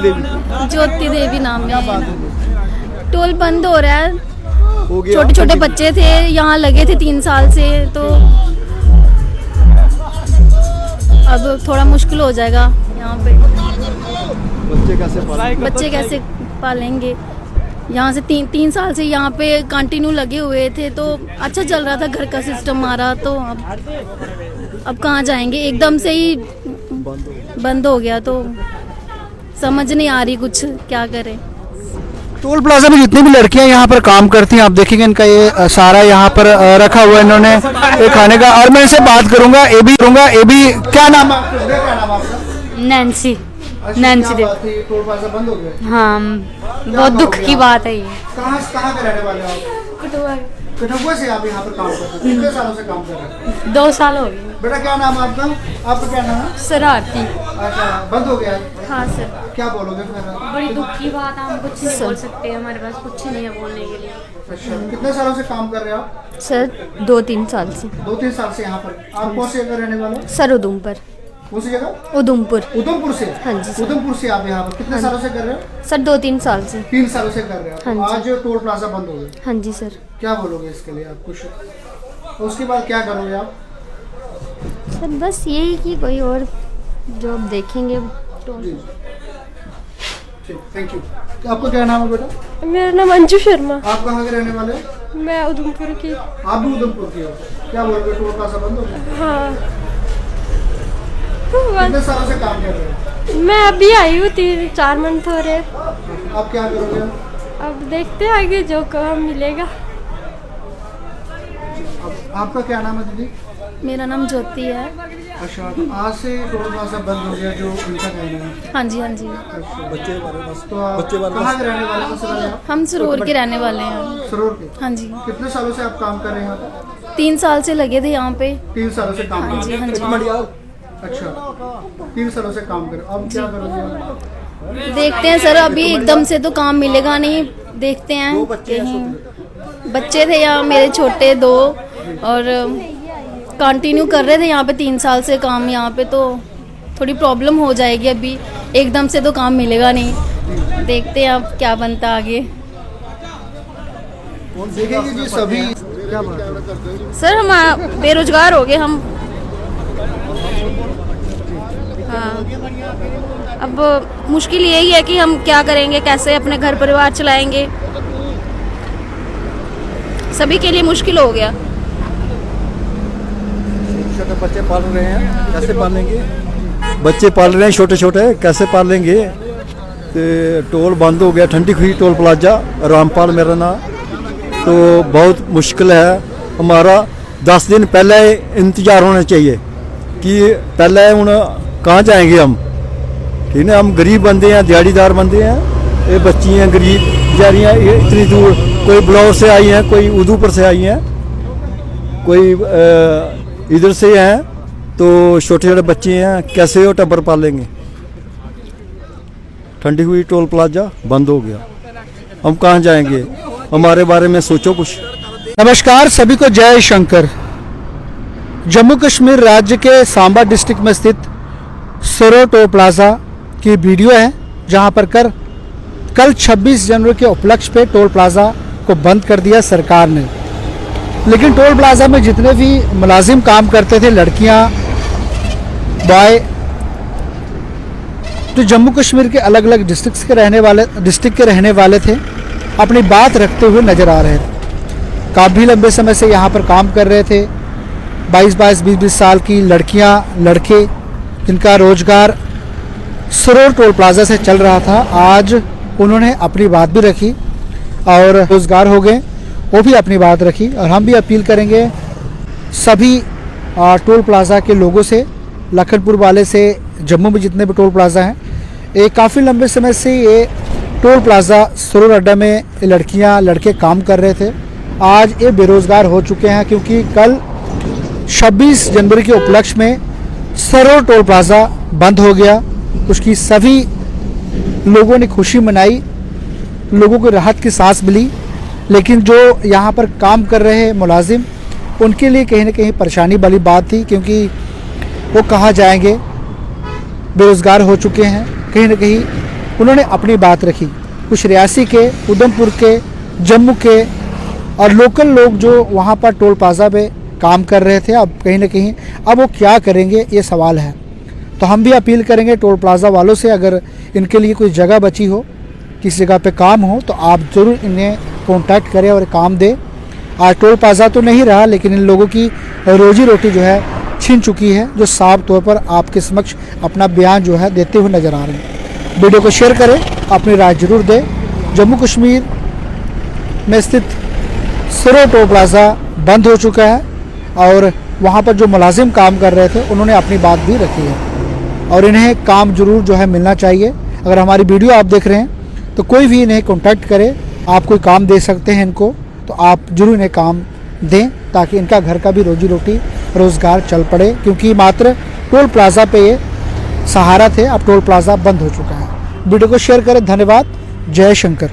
ज्योति देवी नाम है। टोल बंद हो रहा है, छोटे छोटे बच्चे थे यहाँ लगे थे 3 साल से, तो अब थोड़ा मुश्किल हो जाएगा यहाँ पे। बच्चे कैसे पालेंगे? यहाँ से तीन साल से यहाँ पे कंटिन्यू लगे हुए थे, तो अच्छा चल रहा था घर का सिस्टम हमारा, तो अब कहाँ जाएंगे? एकदम से ही बंद हो गया, तो समझ नहीं आ रही कुछ क्या करें। टोल प्लाजा में जितनी भी लड़कियां यहाँ पर काम करती हैं, आप देखेंगे इनका ये सारा यहाँ पर रखा हुआ है इन्होंने ये खाने का। और मैं इनसे बात करूंगा, ए बी क्या नाम है आपका? नैन्सी। नैन्सी देव। टोल प्लाजा बंद हो गया? हाँ, बहुत दुख की बात है ये। कहाँ के रहने वाले आप? कठुआ से आप यहाँ पर काम करते हैं? कितने सालों से काम कर रहे हैं? 2 साल हो गए। बेटा क्या नाम है आपका? आपका क्या नाम है? सर आरती। अच्छा, बंद हो गया? हाँ सर। क्या बोलोगे फिर? बड़ी दुख की बात है, हम कुछ नहीं बोल सकते, हमारे पास कुछ नहीं है बोलने के लिए। अच्छा, कितने सालों से काम कर रहे हो आप? सर 2-3 साल से। 2-3 साल से यहाँ पर। आप कौन से जगह रहने वाले हो? सर उधमपुर। कौन सी जगह? उधमपुर। उधमपुर से? हाँ जी सर। उधमपुर से आप यहाँ पर कितने सालों से कर रहे हो? सर 2-3 साल से। 3 सालों से कर रहे हो। हाँ जी। आज टोल प्लाजा बंद हो गया, हाँ जी सर। क्या बोलोगे इसके लिए आप? कुछ उसके बाद क्या करोगे आप? सर बस यही कि कोई और जॉब देखेंगे। जी ठीक, थैंक यू। आपका क्या नाम है बेटा? मेरा नाम अंजू शर्मा। आप कहाँ के रहने वाले हो? मैं उधमपुर की। आप भी उधमपुर की हो? क्या बोलोगे, टोल प्लाजा बंद हो गया? हाँ, कितने सालों से काम कर रहे हो? मैं अभी आई हूँ, 3-4 मंथ हो रहे। आप क्या करोगे? अब देखते हैं आगे जो काम मिलेगा। आपका क्या नाम है दीदी? मेरा नाम ज्योति है। अच्छा, तो आज से टोल प्लाजा बंद हो गया जो उनका कहना है। हाँ जी हाँ जी। बच्चे तो आप कहाँ के रहने वाले हो? हम सरोर के रहने वाले हैं। सरोर के? हाँ जी। कितने सालों से आप काम कर रहे हैं यहाँ पे? 3 साल से लगे थे यहाँ पे। 3 सालों से काम हाँ कर जी रहे हाँ जी। हैं? अच्छा, 3 सालों से काम कर रहे हो। अब क्या करोगे आप? देखते हैं सर, अभी एकदम से तो काम मिलेगा नहीं, देखते हैं कहीं। बच्चे थे यहाँ मेरे छोटे 2, और कंटिन्यू कर रहे थे यहाँ पे 3 साल से काम यहाँ पे, तो थोड़ी प्रॉब्लम हो जाएगी। अभी एकदम से तो काम मिलेगा नहीं, देखते हैं अब क्या बनता आगे। देखेंगे जी सभी क्या बात है? सर हम बेरोजगार हो गए हम। हाँ, अब मुश्किल यही है कि हम क्या करेंगे, कैसे अपने घर परिवार चलाएंगे, सभी के लिए मुश्किल हो गया। छोटे बच्चे पाल रहे हैं, कैसे पालेंगे? बच्चे पाल रहे हैं छोटे छोटे, कैसे पालेंगे? तो टोल बंद हो गया, ठंडी खुई टोल प्लाजा, रामपाल मेरा नाम। तो बहुत मुश्किल है हमारा। 10 दिन पहले इंतजार होना चाहिए कि पहले हूँ कहाँ जाएंगे हम, ठीक है? हम गरीब बंदे हैं, दिहाड़ीदार बंदे हैं। ये बच्ची हैं गरीब बेचारियाँ, इतनी दूर, कोई ब्लॉक से आई हैं, कोई उधमपुर से आई हैं, कोई इधर से हैं, तो छोटे छोटे बच्चे हैं, कैसे वो टब्बर पालेंगे? ठंडी हुई टोल प्लाजा बंद हो गया, हम कहाँ जाएंगे? हमारे बारे में सोचो कुछ। नमस्कार सभी को, जय शंकर। जम्मू कश्मीर राज्य के सांबा डिस्ट्रिक्ट में स्थित सरोर टोल प्लाजा की वीडियो है, जहां पर कल 26 जनवरी के उपलक्ष्य पे टोल प्लाजा को बंद कर दिया सरकार ने। लेकिन टोल प्लाजा में जितने भी मुलाजिम काम करते थे, लड़कियां, बॉय, जो जम्मू कश्मीर के अलग अलग डिस्ट्रिक्ट के रहने वाले थे, अपनी बात रखते हुए नजर आ रहे थे। काफ़ी लंबे समय से यहाँ पर काम कर रहे थे। 22-22, 20-20 साल की लड़कियाँ, लड़के, जिनका रोजगार सरोर टोल प्लाजा से चल रहा था, आज उन्होंने अपनी बात भी रखी और रोजगार हो गए, वो भी अपनी बात रखी। और हम भी अपील करेंगे सभी टोल प्लाजा के लोगों से, लखनपुर वाले से, जम्मू में जितने भी टोल प्लाजा हैं, ये काफ़ी लंबे समय से ये टोल प्लाजा सरोर अड्डा में लड़कियां, लड़के काम कर रहे थे। आज ये बेरोजगार हो चुके हैं, क्योंकि कल 26 जनवरी के उपलक्ष्य में सरोर टोल प्लाजा बंद हो गया। उसकी सभी लोगों ने खुशी मनाई, लोगों को राहत की सांस मिली। लेकिन जो यहाँ पर काम कर रहे मुलाजिम, उनके लिए कहीं ना कहीं परेशानी वाली बात थी, क्योंकि वो कहाँ जाएंगे, बेरोज़गार हो चुके हैं। कहीं ना कहीं उन्होंने अपनी बात रखी। कुछ रियासी के, उधमपुर के, जम्मू के और लोकल लोग जो वहाँ पर टोल प्लाजा पे काम कर रहे थे, अब कहीं ना कहीं अब वो क्या करेंगे, ये सवाल है। तो हम भी अपील करेंगे टोल प्लाजा वालों से, अगर इनके लिए कोई जगह बची हो, किसी जगह पे काम हो, तो आप ज़रूर इन्हें कांटेक्ट करें और काम दें। आज टोल प्लाजा तो नहीं रहा, लेकिन इन लोगों की रोजी रोटी जो है छीन चुकी है, जो साफ तौर पर आपके समक्ष अपना बयान जो है देते हुए नज़र आ रहे हैं। वीडियो को शेयर करें, अपनी राय जरूर दें। जम्मू कश्मीर में स्थित सिरो टोल प्लाजा बंद हो चुका है और वहाँ पर जो मुलाजिम काम कर रहे थे उन्होंने अपनी बात भी रखी है और इन्हें काम जरूर जो है मिलना चाहिए। अगर हमारी वीडियो आप देख रहे हैं तो कोई भी इन्हें कॉन्टैक्ट करे, आप कोई काम दे सकते हैं इनको, तो आप जरूर इन्हें काम दें ताकि इनका घर का भी रोजी रोटी रोज़गार चल पड़े, क्योंकि मात्र टोल प्लाजा पे ये सहारा थे, अब टोल प्लाजा बंद हो चुका है। वीडियो को शेयर करें। धन्यवाद। जय शंकर।